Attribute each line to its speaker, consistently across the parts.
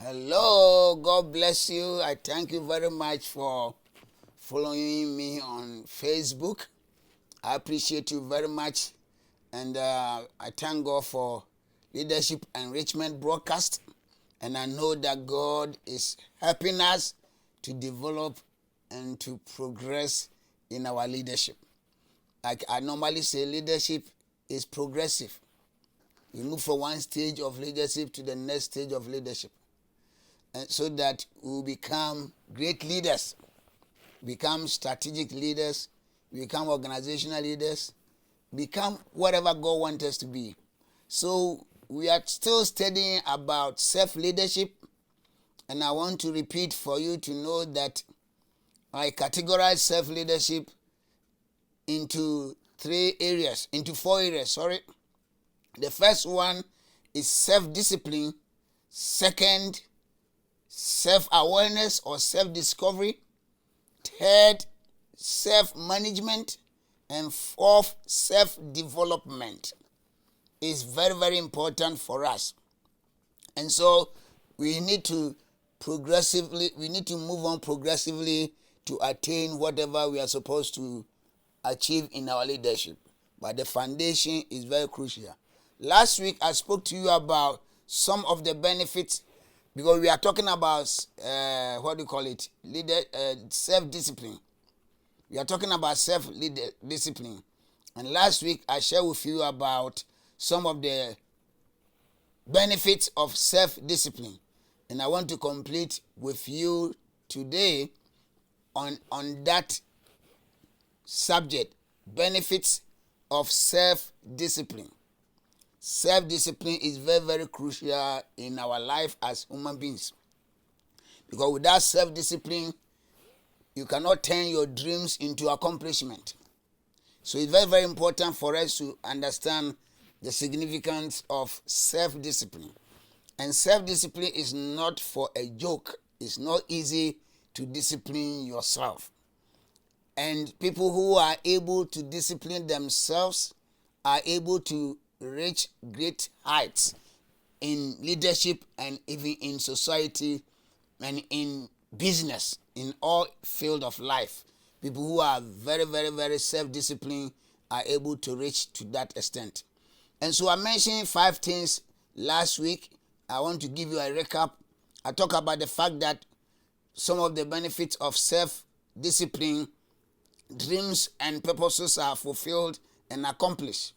Speaker 1: Hello, God bless you. I thank you very much for following me on Facebook. I appreciate you very much. And I thank God for Leadership Enrichment Broadcast. And I know that God is helping us to develop and to progress in our leadership. Like I normally say, leadership is progressive. We move from one stage of leadership to the next stage of leadership. And so that we will become great leaders, become strategic leaders, become organizational leaders, become whatever God wants us to be. So we are still studying about self-leadership, and I want to repeat for you to know that I categorize self-leadership into four areas, sorry. The first one is self-discipline. Second, self-awareness or self-discovery. Third, self-management. And fourth, self-development is very, very important for us. And so we need to move on progressively to attain whatever we are supposed to achieve in our leadership. But the foundation is very crucial. Last week I spoke to you about some of the benefits, because we are talking about self-discipline. We are talking about self-discipline. And last week I shared with you about some of the benefits of self-discipline. And I want to complete with you today on that subject, benefits of self-discipline. Self-discipline is very, very crucial in our life as human beings. Because without self-discipline, you cannot turn your dreams into accomplishment. So it's very, very important for us to understand the significance of self-discipline. And self-discipline is not for a joke. It's not easy to discipline yourself. And people who are able to discipline themselves are able to reach great heights in leadership and even in society and in business, in all field of life. People who are very, very, very self-disciplined are able to reach to that extent. And so I mentioned 5 things last week. I want to give you a recap. I talk about the fact that some of the benefits of self-discipline, dreams and purposes are fulfilled and accomplished.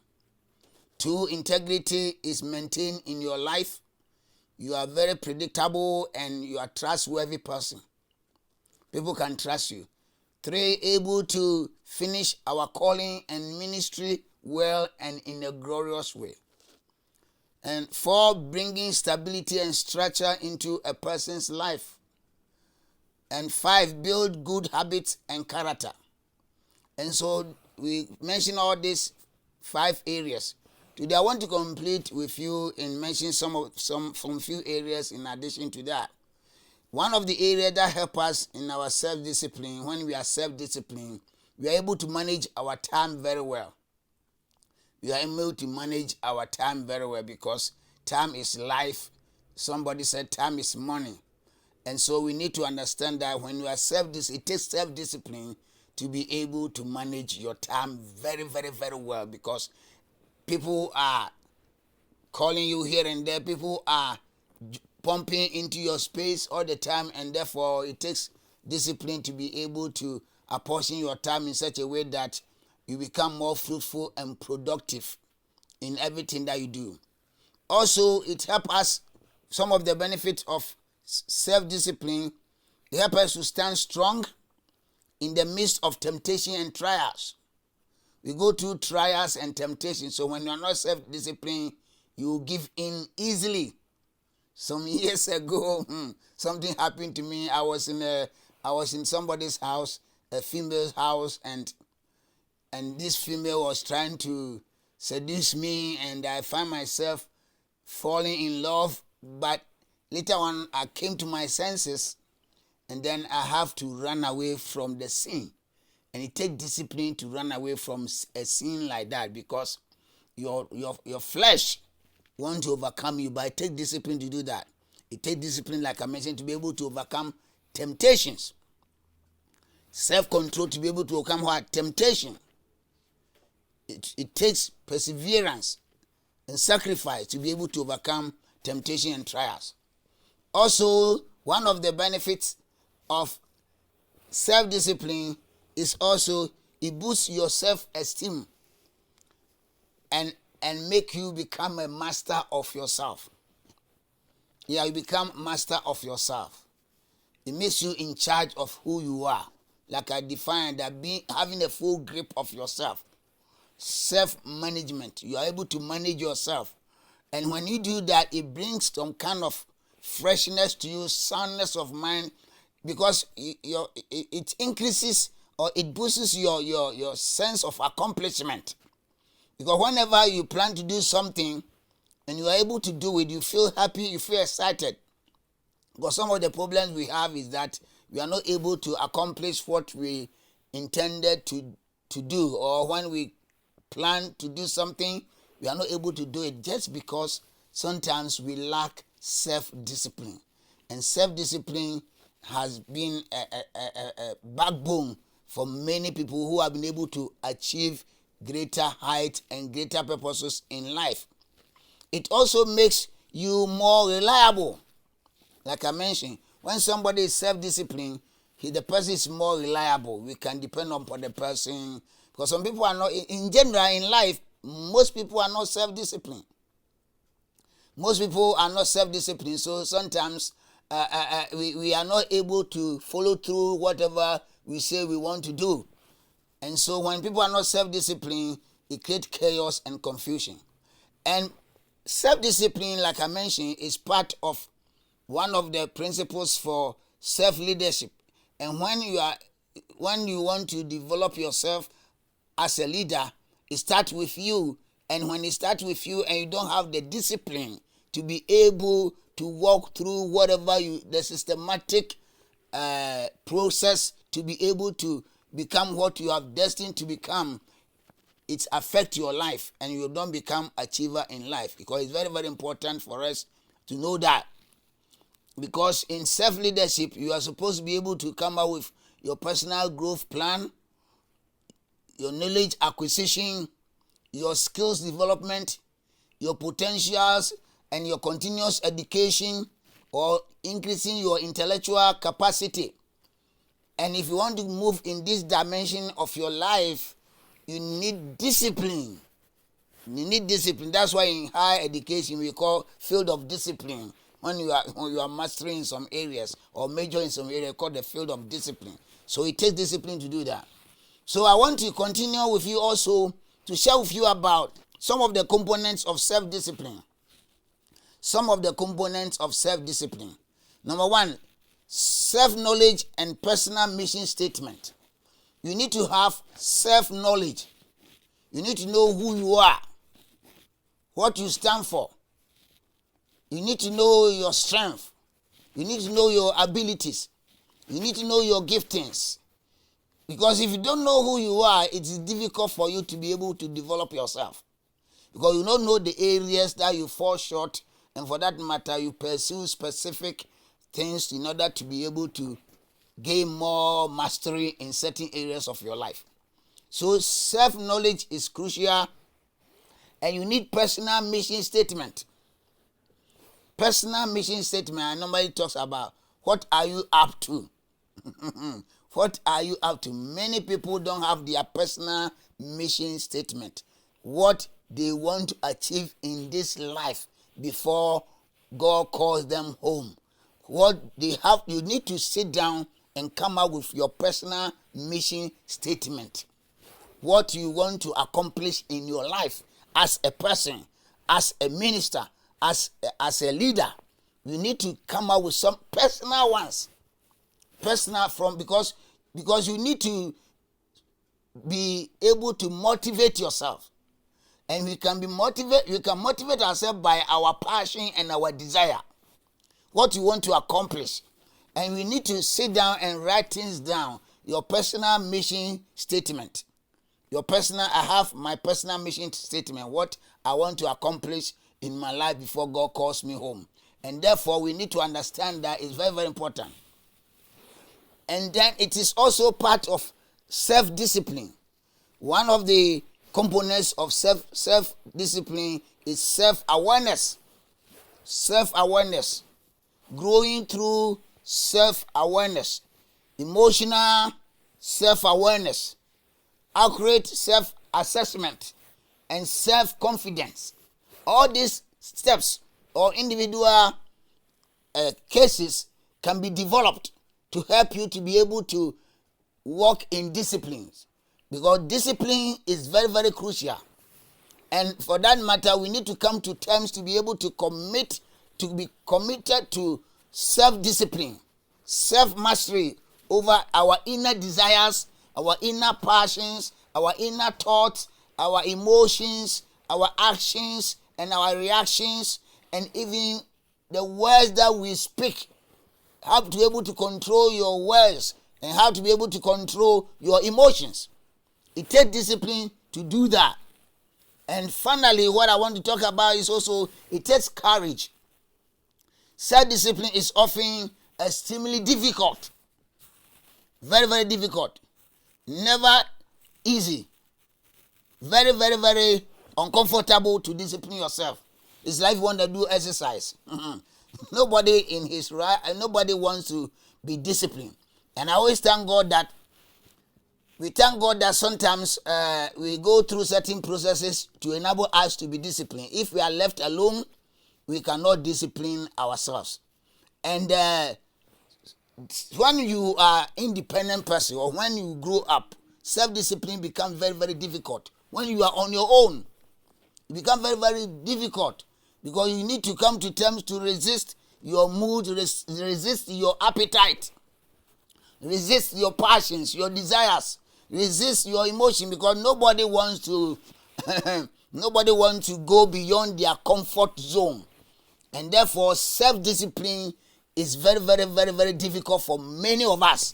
Speaker 1: 2, integrity is maintained in your life. You are very predictable and you are a trustworthy person. People can trust you. 3, able to finish our calling and ministry well and in a glorious way. And 4, bringing stability and structure into a person's life. And 5, build good habits and character. And so we mention all these 5 areas. Today I want to complete with you and mention some few areas in addition to that. One of the areas that help us in our self-discipline, when we are self-disciplined, we are able to manage our time very well. We are able to manage our time very well because time is life. Somebody said time is money. And so we need to understand that when you are it takes self-discipline to be able to manage your time very, very, very well, because people are calling you here and there. People are pumping into your space all the time, and therefore it takes discipline to be able to apportion your time in such a way that you become more fruitful and productive in everything that you do. Also, it helps us, some of the benefits of self-discipline, it helps us to stand strong in the midst of temptation and trials. We go through trials and temptations, so when you are not self-disciplined, you give in easily. Some years ago, something happened to me. I was in somebody's house, a female's house, and this female was trying to seduce me, and I found myself falling in love. But later on, I came to my senses, and then I have to run away from the scene. And it takes discipline to run away from a scene like that, because your flesh want to overcome you, but it takes discipline to do that. It takes discipline, like I mentioned, to be able to overcome temptations. Self-control to be able to overcome what? Temptation. It takes perseverance and sacrifice to be able to overcome temptation and trials. Also, one of the benefits of self-discipline is also it boosts your self-esteem and make you become a master of yourself. Yeah, you become master of yourself. It makes you in charge of who you are. Like I defined that having a full grip of yourself. Self-management. You are able to manage yourself. And when you do that, it brings some kind of freshness to you, soundness of mind, because it increases or it boosts your sense of accomplishment. Because whenever you plan to do something and you are able to do it, you feel happy, you feel excited. Because some of the problems we have is that we are not able to accomplish what we intended to do, or when we plan to do something, we are not able to do it just because sometimes we lack self-discipline. And self-discipline has been a backbone for many people who have been able to achieve greater height and greater purposes in life. It also makes you more reliable. Like I mentioned, when somebody is self-disciplined, the person is more reliable. We can depend upon the person. Because some people are not, in general, in life, most people are not self-disciplined. Most people are not self-disciplined, so sometimes we are not able to follow through whatever we say we want to do. And so when people are not self-disciplined, it creates chaos and confusion. And self-discipline, like I mentioned, is part of one of the principles for self-leadership. And when you want to develop yourself as a leader, it starts with you. And when it starts with you and you don't have the discipline to be able to walk through whatever the systematic process to be able to become what you have destined to become, it affects your life and you don't become achiever in life. Because it's very, very important for us to know that. Because in self-leadership, you are supposed to be able to come up with your personal growth plan, your knowledge acquisition, your skills development, your potentials, and your continuous education, or increasing your intellectual capacity. And if you want to move in this dimension of your life, you need discipline. You need discipline. That's why in higher education we call field of discipline. When you are mastering in some areas or major in some area, called the field of discipline. So it takes discipline to do that. So I want to continue with you also to share with you about some of the components of self-discipline. Some of the components of self-discipline. Number one, self-knowledge and personal mission statement. You need to have self-knowledge. You need to know who you are, what you stand for. You need to know your strength. You need to know your abilities. You need to know your giftings. Because if you don't know who you are, it is difficult for you to be able to develop yourself. Because you don't know the areas that you fall short, and for that matter, you pursue specific things in order to be able to gain more mastery in certain areas of your life. So self-knowledge is crucial, and you need personal mission statement. Personal mission statement, nobody talks about what are you up to. What are you up to? Many people don't have their personal mission statement. What they want to achieve in this life before God calls them home. What they have, you need to sit down and come up with your personal mission statement. What you want to accomplish in your life as a person, as a minister, as a leader. You need to come up with some personal ones. Personal because you need to be able to motivate yourself. And we can motivate ourselves by our passion and our desire. What you want to accomplish. And we need to sit down and write things down. Your personal mission statement. I have my personal mission statement. What I want to accomplish in my life before God calls me home. And therefore, we need to understand that it's very, very important. And then it is also part of self-discipline. One of the components of self-discipline is self-awareness. Self-awareness. Growing through self-awareness. Emotional self-awareness. Accurate self-assessment. And self-confidence. All these steps or individual cases can be developed to help you to be able to walk in disciplines. Because discipline is very, very crucial. And for that matter, we need to come to terms to be able to be committed to self-discipline, self-mastery over our inner desires, our inner passions, our inner thoughts, our emotions, our actions, and our reactions, and even the words that we speak. How to be able to control your words and how to be able to control your emotions. It takes discipline to do that. And finally, what I want to talk about is also, it takes courage. Self-discipline is often extremely difficult. Very, very difficult. Never easy. Very, very, very uncomfortable to discipline yourself. It's like you want to do exercise. Nobody in his right, and nobody wants to be disciplined. And I always thank God that sometimes we go through certain processes to enable us to be disciplined. If we are left alone, we cannot discipline ourselves. And when you are independent person or when you grow up, self-discipline becomes very, very difficult. When you are on your own, it becomes very, very difficult. Because you need to come to terms to resist your mood, resist your appetite, resist your passions, your desires, resist your emotion. Because nobody wants to, go beyond their comfort zone, and therefore self-discipline is very, very, very, very difficult for many of us.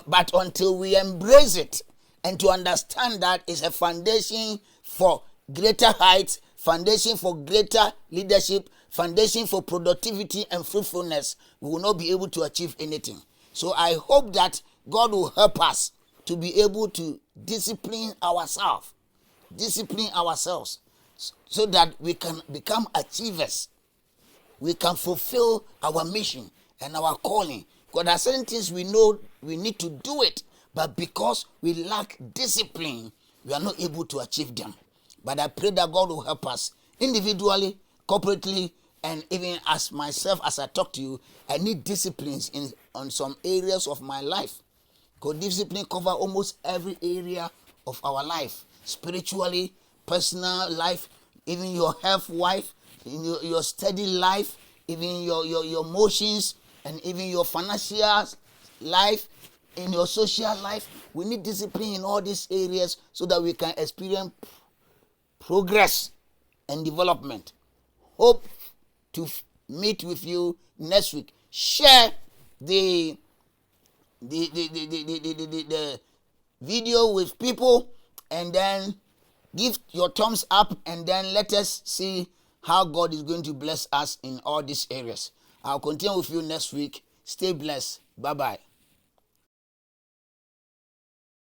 Speaker 1: But until we embrace it and to understand that it's a foundation for greater heights, foundation for greater leadership, foundation for productivity and fruitfulness, we will not be able to achieve anything. So I hope that God will help us to be able to discipline ourselves so that we can become achievers. We can fulfill our mission and our calling. Because there are certain things we know we need to do it, but because we lack discipline, we are not able to achieve them. But I pray that God will help us individually, corporately, and even as myself, as I talk to you, I need disciplines on some areas of my life. Because discipline covers almost every area of our life. Spiritually, personal life, even your health life, your steady life, even your emotions, and even your financial life, in your social life. We need discipline in all these areas so that we can experience progress and development. Hope to meet with you next week. Share the video with people, and then give your thumbs up, and then let us see how God is going to bless us in all these areas. I'll continue with you next week. Stay blessed. Bye-bye.